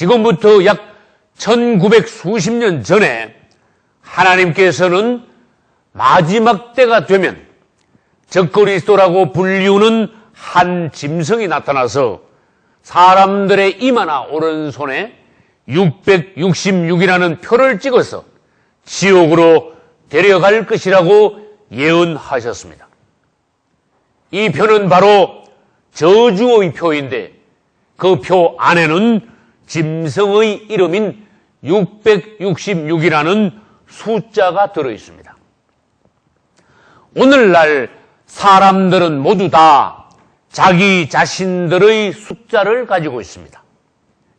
지금부터 약 1900 수십 년 전에 하나님께서는 마지막 때가 되면 적그리스도라고 불리우는 한 짐승이 나타나서 사람들의 이마나 오른손에 666이라는 표를 찍어서 지옥으로 데려갈 것이라고 예언하셨습니다. 이 표는 바로 저주의 표인데 그 표 안에는 짐승의 이름인 666이라는 숫자가 들어있습니다. 오늘날 사람들은 모두 다 자기 자신들의 숫자를 가지고 있습니다.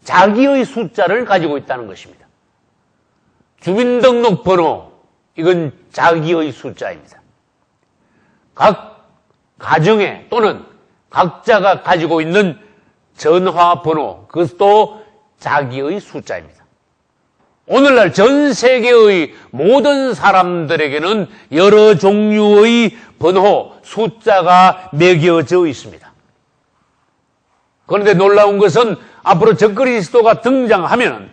자기의 숫자를 가지고 있다는 것입니다. 주민등록번호, 이건 자기의 숫자입니다. 각 가정에 또는 각자가 가지고 있는 전화번호, 그것도 자기의 숫자입니다. 오늘날 전 세계의 모든 사람들에게는 여러 종류의 번호, 숫자가 매겨져 있습니다. 그런데 놀라운 것은 앞으로 적그리스도가 등장하면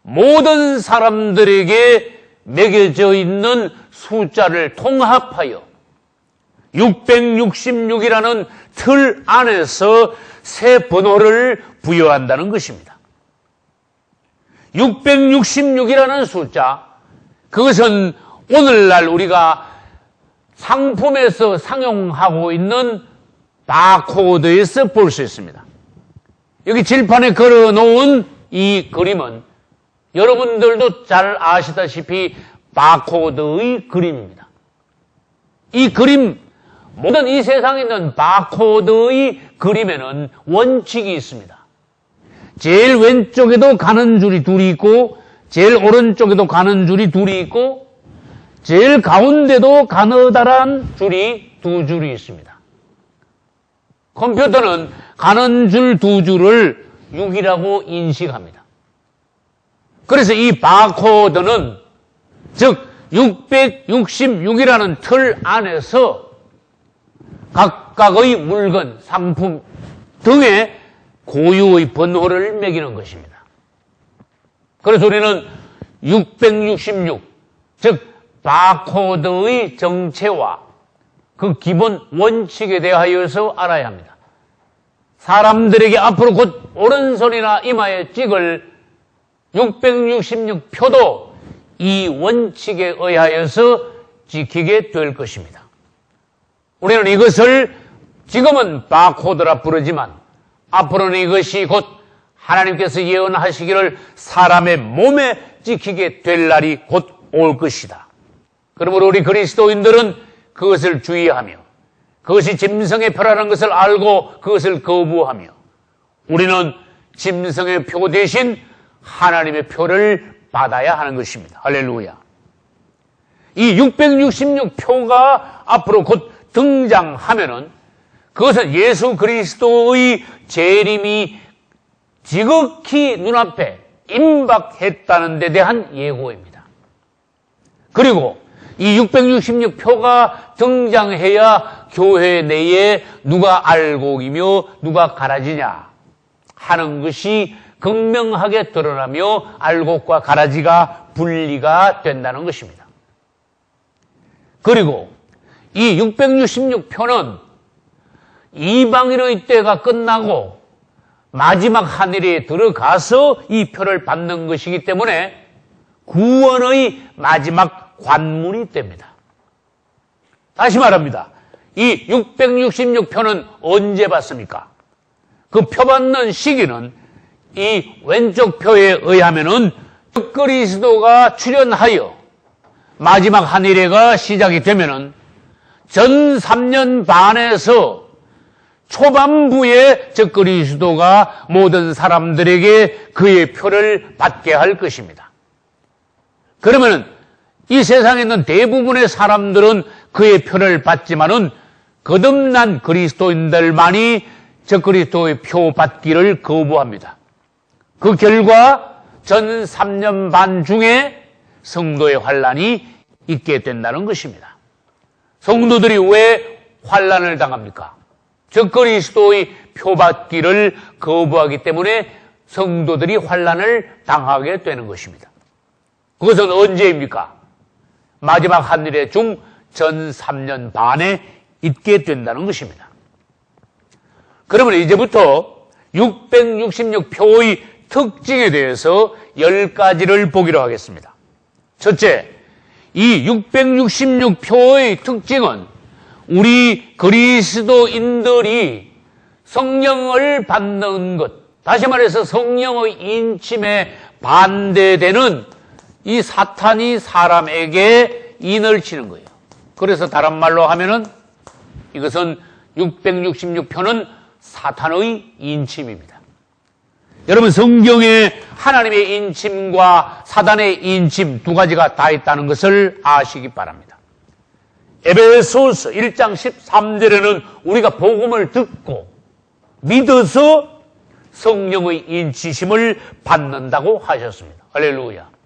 모든 사람들에게 매겨져 있는 숫자를 통합하여 666이라는 틀 안에서 새 번호를 부여한다는 것입니다. 666이라는 숫자, 그것은 오늘날 우리가 상품에서 상용하고 있는 바코드에서 볼 수 있습니다. 여기 질판에 걸어놓은 이 그림은 여러분들도 잘 아시다시피 바코드의 그림입니다. 이 그림, 모든 이 세상에 있는 바코드의 그림에는 원칙이 있습니다. 제일 왼쪽에도 가는 줄이 둘이 있고, 제일 오른쪽에도 가는 줄이 둘이 있고, 제일 가운데도 가느다란 줄이 두 줄이 있습니다. 컴퓨터는 가는 줄 두 줄을 6이라고 인식합니다. 그래서 이 바코드는, 즉 666이라는 틀 안에서 각각의 물건, 상품 등의 고유의 번호를 매기는 것입니다. 그래서 우리는 666, 즉 바코드의 정체와 그 기본 원칙에 대하여서 알아야 합니다. 사람들에게 앞으로 곧 오른손이나 이마에 찍을 666표도 이 원칙에 의하여서 지키게 될 것입니다. 우리는 이것을 지금은 바코드라 부르지만 앞으로는 이것이 곧 하나님께서 예언하시기를 사람의 몸에 찍히게 될 날이 곧 올 것이다. 그러므로 우리 그리스도인들은 그것을 주의하며 그것이 짐승의 표라는 것을 알고 그것을 거부하며 우리는 짐승의 표 대신 하나님의 표를 받아야 하는 것입니다. 할렐루야. 이 666표가 앞으로 곧 등장하면은 그것은 예수 그리스도의 재림이 지극히 눈앞에 임박했다는 데 대한 예고입니다. 그리고 이 666표가 등장해야 교회 내에 누가 알곡이며 누가 가라지냐 하는 것이 극명하게 드러나며 알곡과 가라지가 분리가 된다는 것입니다. 그리고 이 666표는 이방인의 때가 끝나고 마지막 하늘에 들어가서 이 표를 받는 것이기 때문에 구원의 마지막 관문이 됩니다. 다시 말합니다. 이 666표는 언제 받습니까? 그 표 받는 시기는 이 왼쪽 표에 의하면은 그리스도가 출현하여 마지막 한일회가 시작이 되면은 전 3년 반에서 초반부에 적그리스도가 모든 사람들에게 그의 표를 받게 할 것입니다. 그러면은 이 세상에 있는 대부분의 사람들은 그의 표를 받지만은 거듭난 그리스도인들만이 적그리스도의 표 받기를 거부합니다. 그 결과 전 3년 반 중에 성도의 환난이 있게 된다는 것입니다. 성도들이 왜 환난을 당합니까? 적그리스도의 표 받기를 거부하기 때문에 성도들이 환난을 당하게 되는 것입니다. 그것은 언제입니까? 마지막 한일의 중 전 3년 반에 있게 된다는 것입니다. 그러면 이제부터 666표의 특징에 대해서 10가지를 보기로 하겠습니다. 첫째, 이 666표의 특징은 우리 그리스도인들이 성령을 받는 것, 다시 말해서 성령의 인침에 반대되는 이 사탄이 사람에게 인을 치는 거예요. 그래서 다른 말로 하면은 이것은 666표는 사탄의 인침입니다. 여러분, 성경에 하나님의 인침과 사단의 인침 두 가지가 다 있다는 것을 아시기 바랍니다. 에베소서 1장 13절에는 우리가 복음을 듣고 믿어서 성령의 인치심을 받는다고 하셨습니다. 할렐루야.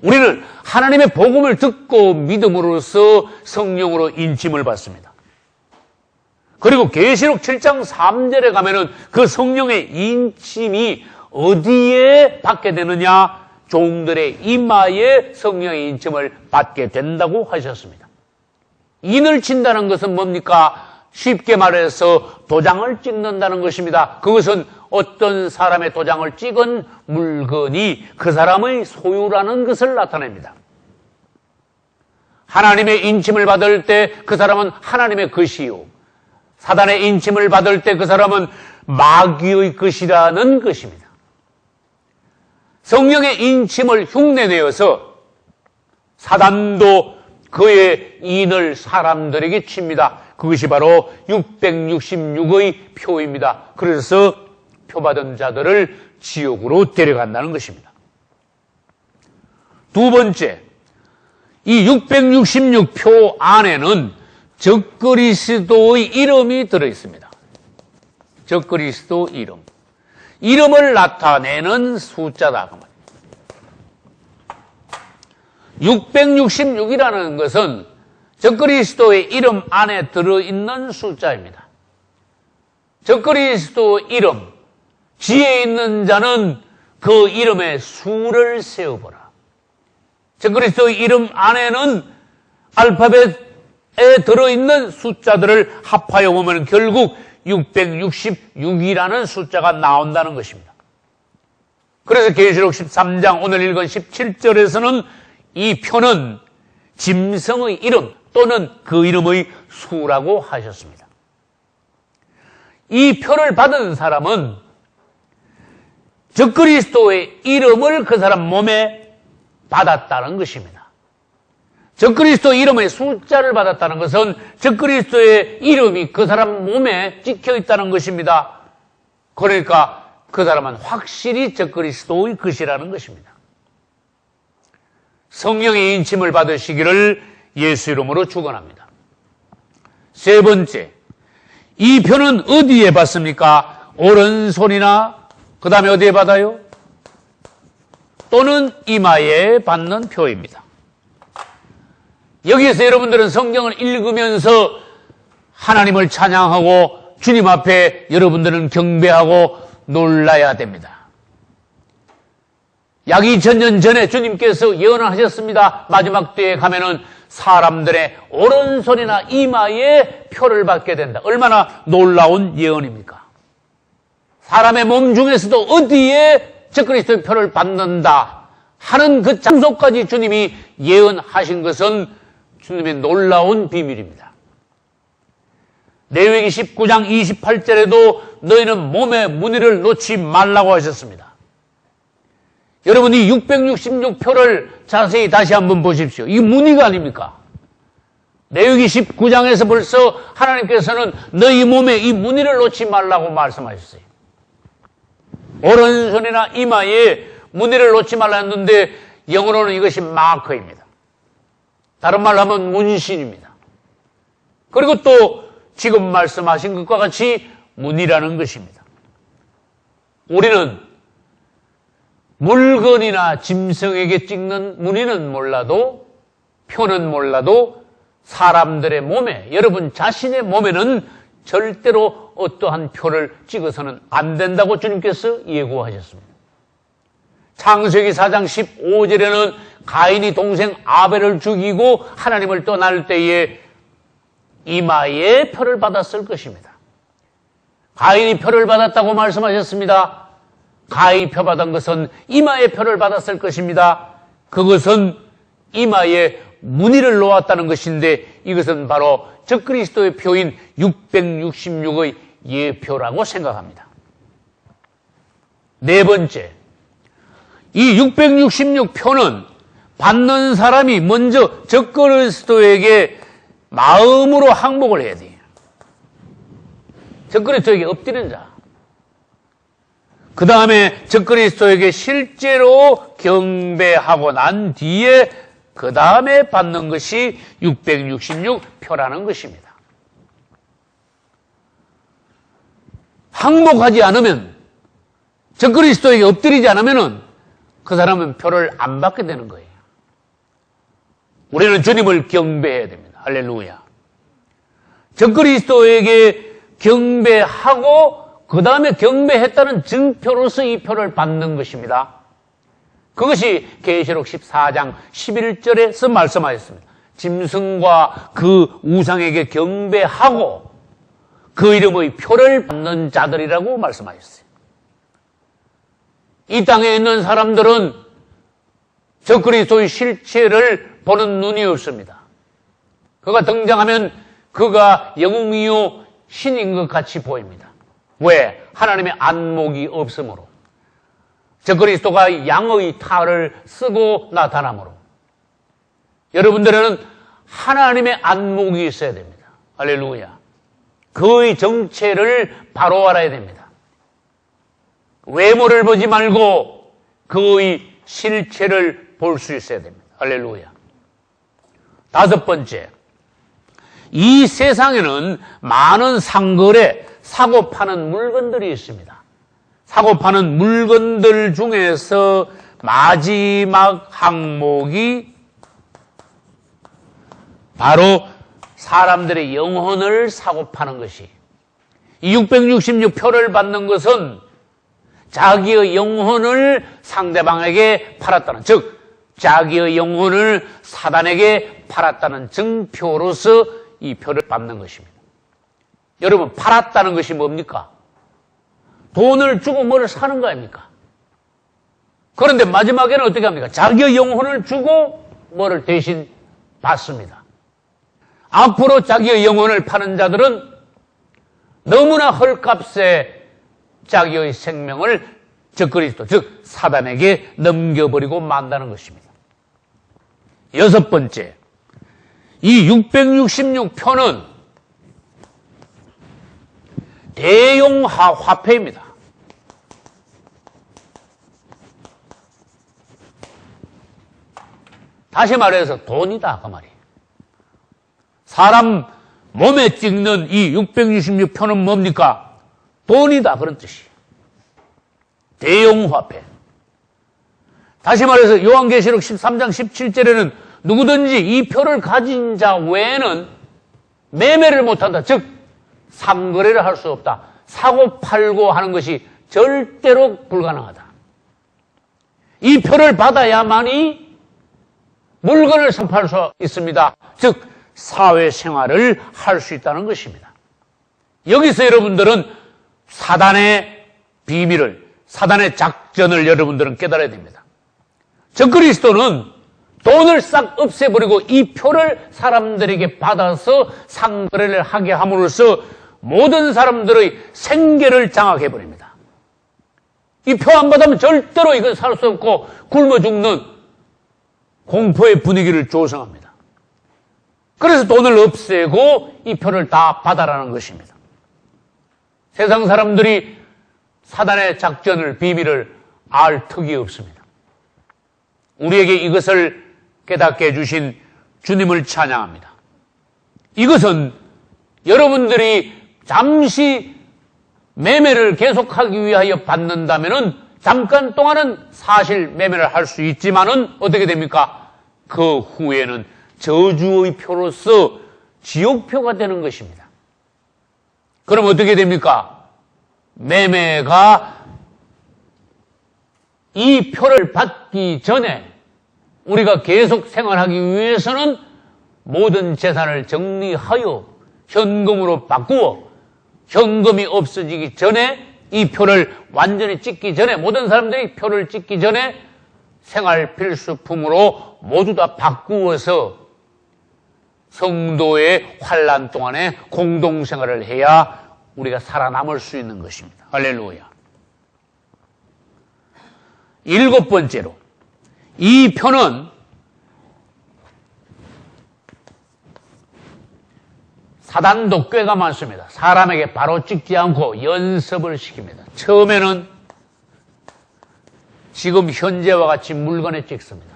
우리는 하나님의 복음을 듣고 믿음으로써 성령으로 인침을 받습니다. 그리고 계시록 7장 3절에 가면은 그 성령의 인침이 어디에 받게 되느냐? 종들의 이마에 성령의 인침을 받게 된다고 하셨습니다. 인을 친다는 것은 뭡니까? 쉽게 말해서 도장을 찍는다는 것입니다. 그것은 어떤 사람의 도장을 찍은 물건이 그 사람의 소유라는 것을 나타냅니다. 하나님의 인침을 받을 때 그 사람은 하나님의 것이요, 사단의 인침을 받을 때 그 사람은 마귀의 것이라는 것입니다. 성령의 인침을 흉내내어서 사단도 그의 인을 사람들에게 칩니다. 그것이 바로 666의 표입니다. 그래서 표받은 자들을 지옥으로 데려간다는 것입니다. 두 번째, 이 666표 안에는 적그리스도의 이름이 들어있습니다. 적그리스도 이름. 이름을 나타내는 숫자다. 666이라는 것은 적그리스도의 이름 안에 들어있는 숫자입니다. 적그리스도 이름, 지혜 있는 자는 그 이름에 수를 세워보라. 적그리스도의 이름 안에는 알파벳에 들어있는 숫자들을 합하여 보면 결국 666이라는 숫자가 나온다는 것입니다. 그래서 계시록 13장 오늘 읽은 17절에서는 이 표는 짐승의 이름 또는 그 이름의 수라고 하셨습니다. 이 표를 받은 사람은 적그리스도의 이름을 그 사람 몸에 받았다는 것입니다. 적그리스도 이름의 숫자를 받았다는 것은 적그리스도의 이름이 그 사람 몸에 찍혀 있다는 것입니다. 그러니까 그 사람은 확실히 적그리스도의 것이라는 것입니다. 성령의 인침을 받으시기를 예수 이름으로 축원합니다. 세 번째, 이 표는 어디에 받습니까? 오른손이나 그 다음에 어디에 받아요? 또는 이마에 받는 표입니다. 여기에서 여러분들은 성경을 읽으면서 하나님을 찬양하고 주님 앞에 여러분들은 경배하고 놀라야 됩니다. 약 2000년 전에 주님께서 예언을 하셨습니다. 마지막 때에 가면은 사람들의 오른손이나 이마에 표를 받게 된다. 얼마나 놀라운 예언입니까? 사람의 몸 중에서도 어디에 적그리스도의 표를 받는다 하는 그 장소까지 주님이 예언하신 것은 주님의 놀라운 비밀입니다. 레위기 19장 28절에도 너희는 몸에 무늬를 놓지 말라고 하셨습니다. 여러분, 이 666표를 자세히 다시 한번 보십시오. 이 무늬가 아닙니까? 레위기 19장에서 벌써 하나님께서는 너희 몸에 이 무늬를 놓지 말라고 말씀하셨어요. 오른손이나 이마에 무늬를 놓지 말라 했는데 영어로는 이것이 마커입니다. 다른 말로 하면 문신입니다. 그리고 또 지금 말씀하신 것과 같이 무늬라는 것입니다. 우리는 물건이나 짐승에게 찍는 무늬는 몰라도, 표는 몰라도 사람들의 몸에, 여러분 자신의 몸에는 절대로 어떠한 표를 찍어서는 안 된다고 주님께서 예고하셨습니다. 창세기 4장 15절에는 가인이 동생 아벨을 죽이고 하나님을 떠날 때에 이마에 표를 받았을 것입니다. 가인이 표를 받았다고 말씀하셨습니다. 가인이 표 받은 것은 이마에 표를 받았을 것입니다. 그것은 이마에 무늬를 놓았다는 것인데 이것은 바로 적그리스도의 표인 666의 예표라고 생각합니다. 네 번째, 이 666표는 받는 사람이 먼저 적그리스도에게 마음으로 항복을 해야 돼요. 적그리스도에게 엎드리는 자. 그 다음에 적그리스도에게 실제로 경배하고 난 뒤에 그 다음에 받는 것이 666표라는 것입니다. 항복하지 않으면, 적그리스도에게 엎드리지 않으면 그 사람은 표를 안 받게 되는 거예요. 우리는 주님을 경배해야 됩니다. 할렐루야. 적그리스도에게 경배하고 그 다음에 경배했다는 증표로서 이 표를 받는 것입니다. 그것이 계시록 14장 11절에서 말씀하셨습니다. 짐승과 그 우상에게 경배하고 그 이름의 표를 받는 자들이라고 말씀하셨어요. 이 땅에 있는 사람들은 적그리스도의 실체를 보는 눈이 없습니다. 그가 등장하면 그가 영웅이요 신인 것 같이 보입니다. 왜? 하나님의 안목이 없으므로. 적그리스도가 양의 탈을 쓰고 나타나므로. 여러분들은 하나님의 안목이 있어야 됩니다. 할렐루야. 그의 정체를 바로 알아야 됩니다. 외모를 보지 말고 그의 실체를 볼 수 있어야 됩니다. 할렐루야. 다섯 번째, 이 세상에는 많은 상거래, 사고 파는 물건들이 있습니다. 사고 파는 물건들 중에서 마지막 항목이 바로 사람들의 영혼을 사고 파는 것이, 이 666표를 받는 것은 자기의 영혼을 상대방에게 팔았다는, 즉 자기의 영혼을 사단에게 팔았다는 증표로서 이 표를 받는 것입니다. 여러분, 팔았다는 것이 뭡니까? 돈을 주고 뭐를 사는 거 아닙니까? 그런데 마지막에는 어떻게 합니까? 자기의 영혼을 주고 뭐를 대신 받습니다. 앞으로 자기의 영혼을 파는 자들은 너무나 헐값에 자기의 생명을 적그리스도, 즉 사단에게 넘겨버리고 만다는 것입니다. 여섯 번째, 이 666표는 대용 화폐입니다. 다시 말해서 돈이다 그 말이에요. 사람 몸에 찍는 이 666표는 뭡니까? 돈이다 그런 뜻이에요. 대용 화폐. 다시 말해서 요한계시록 13장 17절에는 누구든지 이 표를 가진 자 외에는 매매를 못한다. 즉 상거래를 할 수 없다. 사고 팔고 하는 것이 절대로 불가능하다. 이 표를 받아야만이 물건을 선팔 수 있습니다. 즉 사회생활을 할 수 있다는 것입니다. 여기서 여러분들은 사단의 비밀을, 사단의 작전을 여러분들은 깨달아야 됩니다. 적그리스도는 돈을 싹 없애버리고 이 표를 사람들에게 받아서 상거래를 하게 함으로써 모든 사람들의 생계를 장악해버립니다. 이 표 안 받으면 절대로 이건 살 수 없고 굶어 죽는 공포의 분위기를 조성합니다. 그래서 돈을 없애고 이 표를 다 받아라는 것입니다. 세상 사람들이 사단의 작전을, 비밀을 알 턱이 없습니다. 우리에게 이것을 깨닫게 해주신 주님을 찬양합니다. 이것은 여러분들이 잠시 매매를 계속하기 위하여 받는다면은 잠깐 동안은 사실 매매를 할 수 있지만은 어떻게 됩니까? 그 후에는 저주의 표로서 지옥표가 되는 것입니다. 그럼 어떻게 됩니까? 매매가 이 표를 받기 전에 우리가 계속 생활하기 위해서는 모든 재산을 정리하여 현금으로 바꾸어 현금이 없어지기 전에 이 표를 완전히 찍기 전에 모든 사람들이 표를 찍기 전에 생활 필수품으로 모두 다 바꾸어서 성도의 환난 동안에 공동생활을 해야 우리가 살아남을 수 있는 것입니다. 할렐루야. 7번째로 이 표는 사단도 꾀가 많습니다. 사람에게 바로 찍지 않고 연습을 시킵니다. 처음에는 지금 현재와 같이 물건에 찍습니다.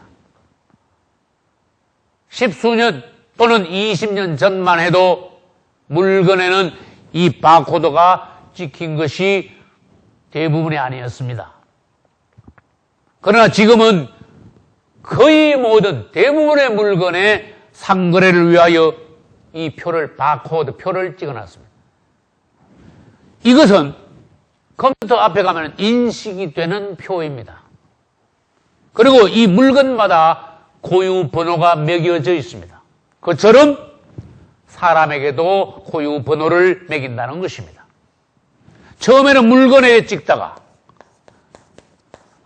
10수년 또는 20년 전만 해도 물건에는 이 바코드가 찍힌 것이 대부분이 아니었습니다. 그러나 지금은 거의 모든 대부분의 물건에 상거래를 위하여 이 표를 바코드 표를 찍어놨습니다. 이것은 컴퓨터 앞에 가면 인식이 되는 표입니다. 그리고 이 물건마다 고유 번호가 매겨져 있습니다. 그처럼 사람에게도 고유 번호를 매긴다는 것입니다. 처음에는 물건에 찍다가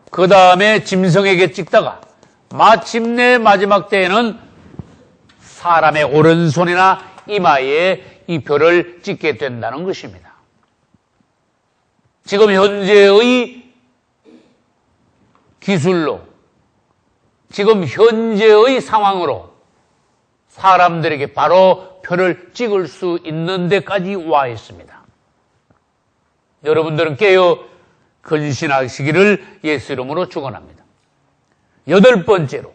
그 다음에 짐승에게 찍다가 마침내 마지막 때에는 사람의 오른손이나 이마에 이 표를 찍게 된다는 것입니다. 지금 현재의 기술로 지금 현재의 상황으로 사람들에게 바로 표를 찍을 수 있는 데까지 와 있습니다. 여러분들은 깨어 근신하시기를 예수 이름으로 축원합니다. 8번째로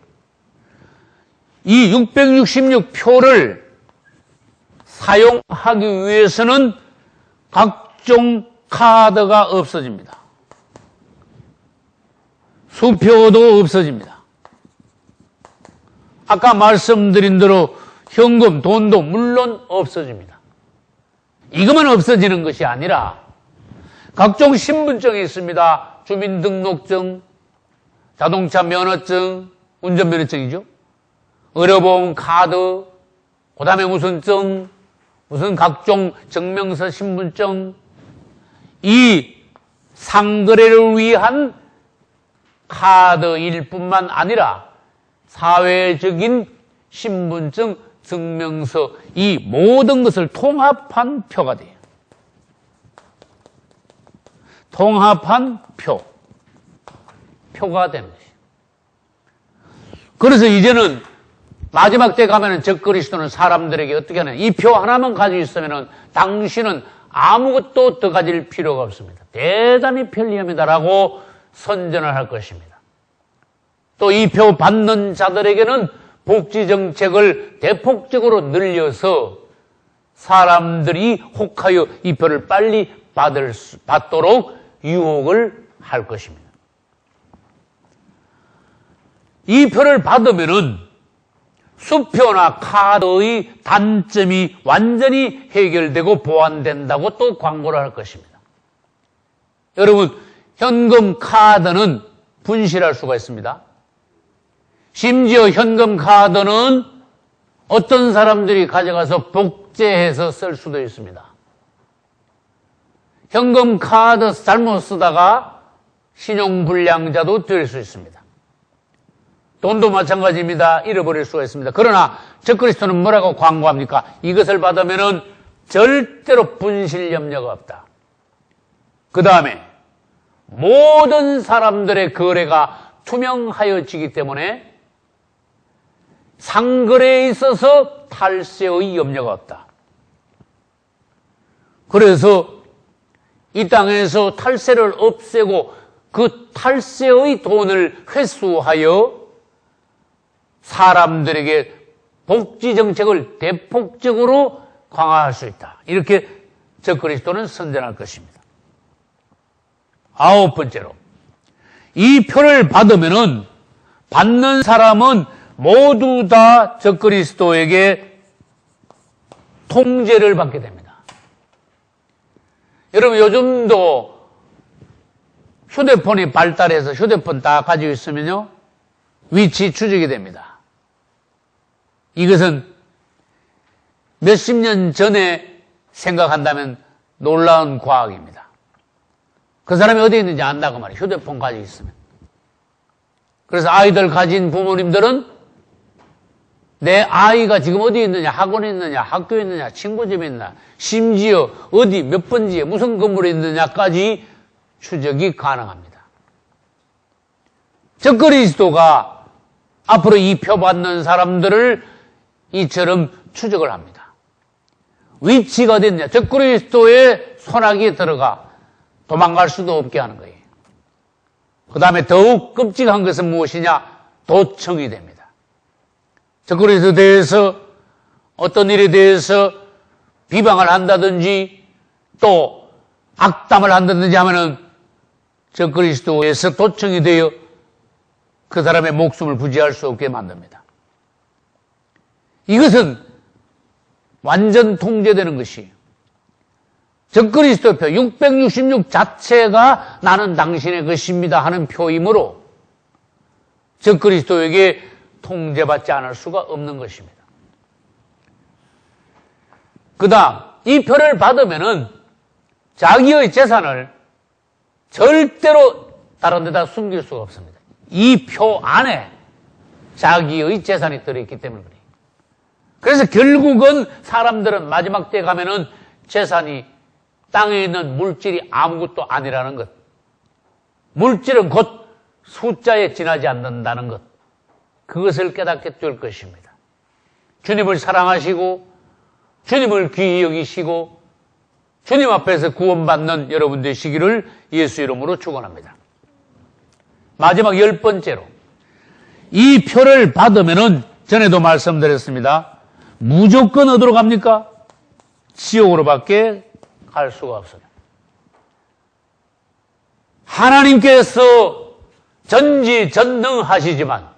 이 666표를 사용하기 위해서는 각종 카드가 없어집니다. 수표도 없어집니다. 아까 말씀드린 대로 현금, 돈도 물론 없어집니다. 이것만 없어지는 것이 아니라 각종 신분증이 있습니다. 주민등록증, 자동차 면허증, 운전면허증이죠. 의료보험 카드, 그 다음에 무슨 증, 무슨 각종 증명서 신분증, 이 상거래를 위한 카드일 뿐만 아니라 사회적인 신분증, 증명서, 이 모든 것을 통합한 표가 돼요. 통합한 표가 되는 것이에요. 그래서 이제는 마지막 때 가면은 적그리스도는 사람들에게 어떻게 하냐. 이 표 하나만 가지고 있으면은 당신은 아무것도 더 가질 필요가 없습니다. 대단히 편리합니다라고 선전을 할 것입니다. 또 이 표 받는 자들에게는 복지 정책을 대폭적으로 늘려서 사람들이 혹하여 이 표를 빨리 받도록 유혹을 할 것입니다. 이 표를 받으면은 수표나 카드의 단점이 완전히 해결되고 보완된다고 또 광고를 할 것입니다. 여러분, 현금 카드는 분실할 수가 있습니다. 심지어 현금 카드는 어떤 사람들이 가져가서 복제해서 쓸 수도 있습니다. 현금 카드 잘못 쓰다가 신용불량자도 될 수 있습니다. 돈도 마찬가지입니다. 잃어버릴 수가 있습니다. 그러나 적그리스도는 뭐라고 광고합니까? 이것을 받으면은 절대로 분실 염려가 없다. 그 다음에 모든 사람들의 거래가 투명하여지기 때문에 상거래에 있어서 탈세의 염려가 없다. 그래서 이 땅에서 탈세를 없애고 그 탈세의 돈을 회수하여 사람들에게 복지 정책을 대폭적으로 강화할 수 있다. 이렇게 적그리스도는 선전할 것입니다. 9번째로 이 표를 받으면은 받는 사람은 모두 다 적그리스도에게 통제를 받게 됩니다. 여러분 요즘도 휴대폰이 발달해서 휴대폰 다 가지고 있으면요, 위치 추적이 됩니다. 이것은 몇십 년 전에 생각한다면 놀라운 과학입니다. 그 사람이 어디 있는지 안다고 말이에요. 휴대폰 가지고 있으면. 그래서 아이들 가진 부모님들은 내 아이가 지금 어디 있느냐, 학원에 있느냐, 학교에 있느냐, 친구 집에 있느냐, 심지어 어디 몇 번지에 무슨 건물에 있느냐까지 추적이 가능합니다. 적그리스도가 앞으로 이 표 받는 사람들을 이처럼 추적을 합니다. 위치가 어디 있느냐, 적그리스도의 손아귀에 들어가 도망갈 수도 없게 하는 거예요. 그 다음에 더욱 끔찍한 것은 무엇이냐? 도청이 됩니다. 적그리스도에 대해서 어떤 일에 대해서 비방을 한다든지 또 악담을 한다든지 하면은 적그리스도에서 도청이 되어 그 사람의 목숨을 부지할 수 없게 만듭니다. 이것은 완전 통제되는 것이에요. 적그리스도표 666 자체가 나는 당신의 것입니다 하는 표이므로 적그리스도에게 통제받지 않을 수가 없는 것입니다. 그 다음 이 표를 받으면은 자기의 재산을 절대로 다른 데다 숨길 수가 없습니다. 이 표 안에 자기의 재산이 들어있기 때문에 그래요. 그래서 결국은 사람들은 마지막 때에 가면은 재산이 땅에 있는 물질이 아무것도 아니라는 것. 물질은 곧 숫자에 지나지 않는다는 것. 그것을 깨닫게 될 것입니다. 주님을 사랑하시고 주님을 귀히 여기시고 주님 앞에서 구원받는 여러분 되시기를 예수 이름으로 축원합니다. 마지막 10번째로 이 표를 받으면은 전에도 말씀드렸습니다. 무조건 어디로 갑니까? 지옥으로밖에 갈 수가 없어요. 하나님께서 전지전능하시지만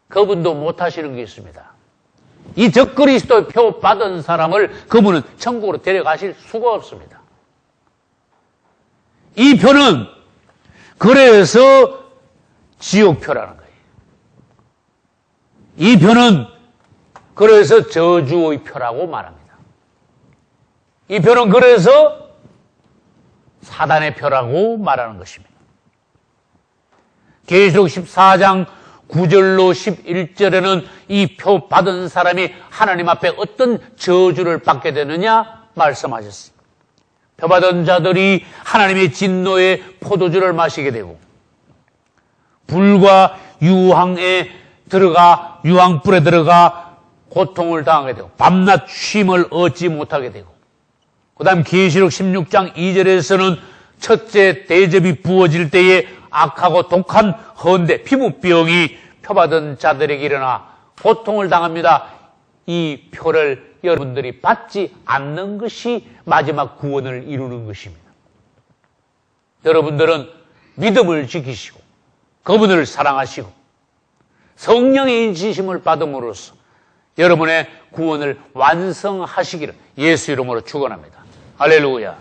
그분도 못하시는 게 있습니다. 이 적그리스도의 표 받은 사람을 그분은 천국으로 데려가실 수가 없습니다. 이 표는 그래서 지옥표라는 거예요. 이 표는 그래서 저주의 표라고 말합니다. 이 표는 그래서 사단의 표라고 말하는 것입니다. 계시록 14장 9절로 11절에는 이 표 받은 사람이 하나님 앞에 어떤 저주를 받게 되느냐 말씀하셨습니다. 표 받은 자들이 하나님의 진노의 포도주를 마시게 되고 불과 유황에 들어가 유황불에 들어가 고통을 당하게 되고 밤낮 쉼을 얻지 못하게 되고 그 다음 계시록 16장 2절에서는 첫째 대접이 부어질 때에 악하고 독한 헌데 피부병이 표받은 자들에게 일어나 고통을 당합니다. 이 표를 여러분들이 받지 않는 것이 마지막 구원을 이루는 것입니다. 여러분들은 믿음을 지키시고 그분을 사랑하시고 성령의 인치심을 받음으로써 여러분의 구원을 완성하시기를 예수 이름으로 축원합니다. 할렐루야.